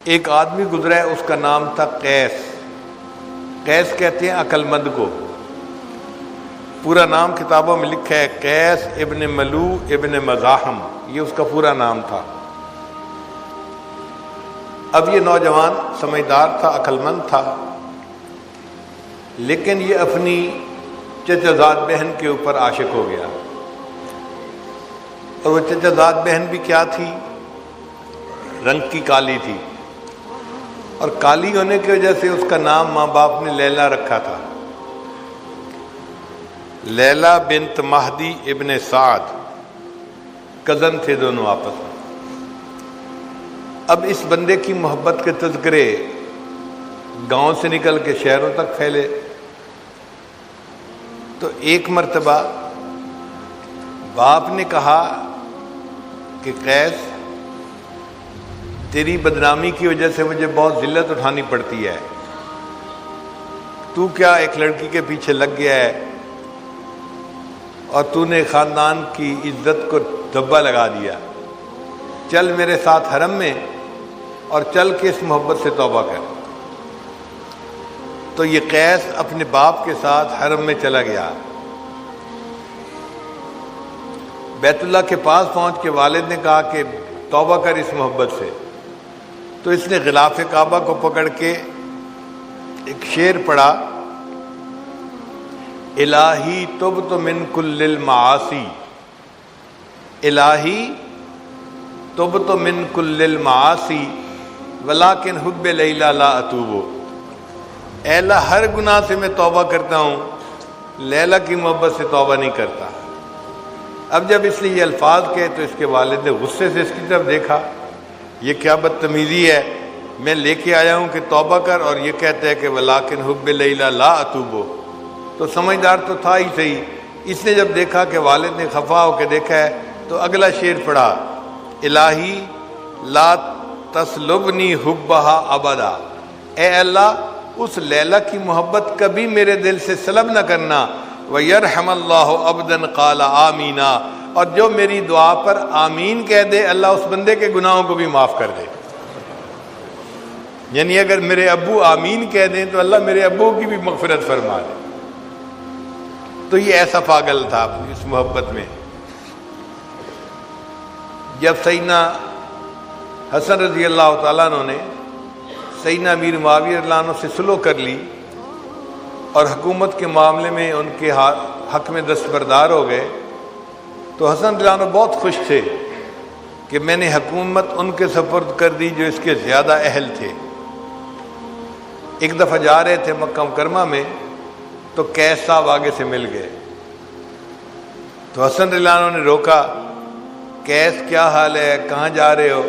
ایک آدمی گزرا ہے، اس کا نام تھا قیس۔ قیس کہتے ہیں عقل مند کو۔ پورا نام کتابوں میں لکھا ہے قیس ابن ملو ابن مزاحم، یہ اس کا پورا نام تھا۔ اب یہ نوجوان سمجھدار تھا، عقل مند تھا، لیکن یہ اپنی چچا زاد بہن کے اوپر عاشق ہو گیا۔ اور وہ چچا زاد بہن بھی کیا تھی؟ رنگ کی کالی تھی، اور کالی ہونے کی وجہ سے اس کا نام ماں باپ نے لیلا رکھا تھا، لیلا بنت مہدی ابن سعد، کزن تھے دونوں آپس میں۔ اب اس بندے کی محبت کے تذکرے گاؤں سے نکل کے شہروں تک پھیلے، تو ایک مرتبہ باپ نے کہا کہ قیس، تیری بدنامی کی وجہ سے مجھے بہت ذلت اٹھانی پڑتی ہے، تو کیا ایک لڑکی کے پیچھے لگ گیا ہے اور تو نے خاندان کی عزت کو دھبا لگا دیا، چل میرے ساتھ حرم میں اور چل کے اس محبت سے توبہ کر۔ تو یہ قیس اپنے باپ کے ساتھ حرم میں چلا گیا۔ بیت اللہ کے پاس پہنچ کے والد نے کہا کہ توبہ کر اس محبت سے، تو اس نے غلاف کعبہ کو پکڑ کے ایک شعر پڑھا، الہی تبت من کل المعاصی، الہی تبت من کل المعاصی ولکن حب لیلا لا اتوب، اے اللہ ہر گناہ سے میں توبہ کرتا ہوں، لیلا کی محبت سے توبہ نہیں کرتا۔ اب جب اس نے یہ الفاظ کہے تو اس کے والد نے غصے سے اس کی طرف دیکھا، یہ کیا بدتمیزی ہے، میں لے کے آیا ہوں کہ توبہ کر، اور یہ کہتا ہے کہ ولیکن حب لیلا لا اتوب۔ تو سمجھدار تو تھا ہی صحیح، اس نے جب دیکھا کہ والد نے خفا ہو کے دیکھا ہے تو اگلا شعر پڑھا، الہی لا تسلبنی حبہا ابدا، اے اللہ اس لیلا کی محبت کبھی میرے دل سے سلب نہ کرنا، وَيَرْحَمَ اللَّهُ عَبْدًا قَالَ آمِينَ، اور جو میری دعا پر آمین کہہ دے اللہ اس بندے کے گناہوں کو بھی معاف کر دے۔ یعنی اگر میرے ابو آمین کہہ دیں تو اللہ میرے ابو کی بھی مغفرت فرما دے۔ تو یہ ایسا پاگل تھا اس محبت میں۔ جب سیدنا حسن رضی اللہ تعالیٰ عنہ نے سیدنا امیر معاویہ رضی اللہ عنہ سے صلح کر لی اور حکومت کے معاملے میں ان کے حق میں دستبردار ہو گئے، تو حسن رضی اللہ عنہ بہت خوش تھے کہ میں نے حکومت ان کے سپرد کر دی جو اس کے زیادہ اہل تھے۔ ایک دفعہ جا رہے تھے مکہ مکرمہ میں تو قیس صاحب آگے سے مل گئے، تو حسن رضی اللہ عنہ نے روکا، قیس کیا حال ہے، کہاں جا رہے ہو؟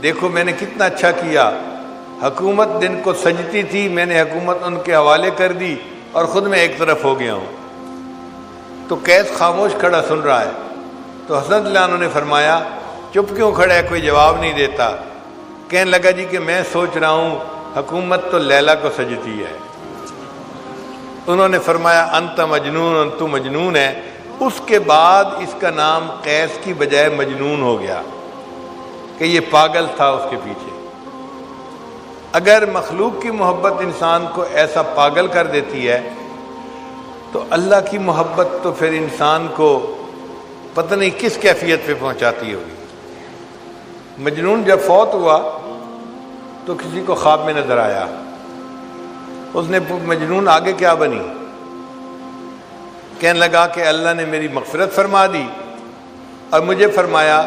دیکھو میں نے کتنا اچھا کیا، حکومت دن کو سجتی تھی، میں نے حکومت ان کے حوالے کر دی اور خود میں ایک طرف ہو گیا ہوں۔ تو قیس خاموش کھڑا سن رہا ہے، تو حسن رضی اللہ عنہ نے فرمایا چپ کیوں کھڑا ہے، کوئی جواب نہیں دیتا؟ کہنے لگا جی کہ میں سوچ رہا ہوں حکومت تو لیلا کو سجتی ہے۔ انہوں نے فرمایا انت مجنون، تو مجنون ہے۔ اس کے بعد اس کا نام قیس کی بجائے مجنون ہو گیا کہ یہ پاگل تھا اس کے پیچھے۔ اگر مخلوق کی محبت انسان کو ایسا پاگل کر دیتی ہے تو اللہ کی محبت تو پھر انسان کو پتہ نہیں کس کیفیت پہ پہنچاتی ہوگی۔ مجنون جب فوت ہوا تو کسی کو خواب میں نظر آیا، اس نے مجنون آگے کیا بنی؟ کہنے لگا کہ اللہ نے میری مغفرت فرما دی اور مجھے فرمایا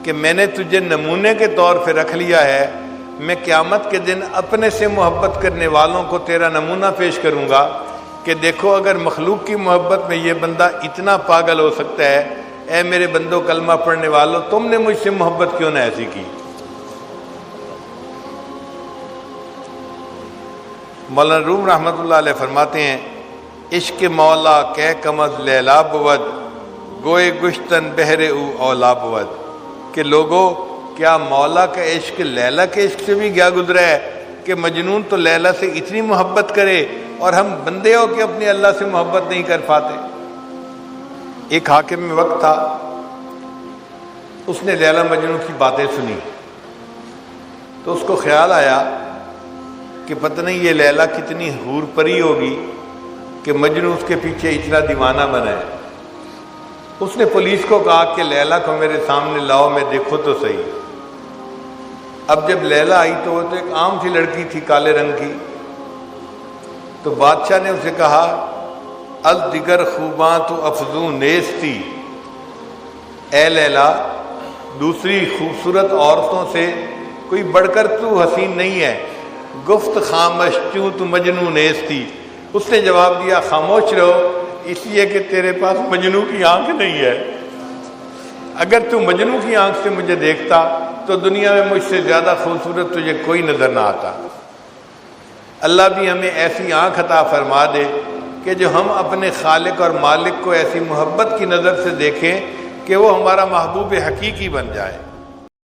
کہ میں نے تجھے نمونے کے طور پہ رکھ لیا ہے، میں قیامت کے دن اپنے سے محبت کرنے والوں کو تیرا نمونہ پیش کروں گا کہ دیکھو اگر مخلوق کی محبت میں یہ بندہ اتنا پاگل ہو سکتا ہے، اے میرے بندوں کلمہ پڑھنے والوں تم نے مجھ سے محبت کیوں نہ ایسی کی۔ مولانا روم رحمۃ اللہ علیہ فرماتے ہیں عشق مولا کہ کمز لیلا بود، گوئے گشتن بہر او اولا بود، کہ لوگوں کیا مولا کا عشق لیلا کے عشق سے بھی گیا گزرا ہے کہ مجنون تو لیلا سے اتنی محبت کرے اور ہم بندے ہو کے اپنے اللہ سے محبت نہیں کر پاتے۔ ایک حاکم میں وقت تھا، اس نے لیلا مجنون کی باتیں سنی، تو اس کو خیال آیا کہ پتہ نہیں یہ لیلا کتنی حور پری ہوگی کہ مجنوں اس کے پیچھے اتنا دیوانہ بنا ہے۔ اس نے پولیس کو کہا کہ لیلا کو میرے سامنے لاؤ، میں دیکھو تو صحیح۔ اب جب لیلا آئی تو وہ تو ایک عام سی لڑکی تھی کالے رنگ کی، تو بادشاہ نے اسے کہا الدگر خوباں تو افزوں نیستی، اے لیلا دوسری خوبصورت عورتوں سے کوئی بڑھ کر تو حسین نہیں ہے، گفت خامش چوں تو مجنوں نیستی۔ اس نے جواب دیا خاموش رہو، اس لیے کہ تیرے پاس مجنوں کی آنکھ نہیں ہے، اگر تو مجنوں کی آنکھ سے مجھے دیکھتا تو دنیا میں مجھ سے زیادہ خوبصورت تجھے کوئی نظر نہ آتا۔ اللہ بھی ہمیں ایسی آنکھ عطا فرما دے کہ جو ہم اپنے خالق اور مالک کو ایسی محبت کی نظر سے دیکھیں کہ وہ ہمارا محبوب حقیقی بن جائے۔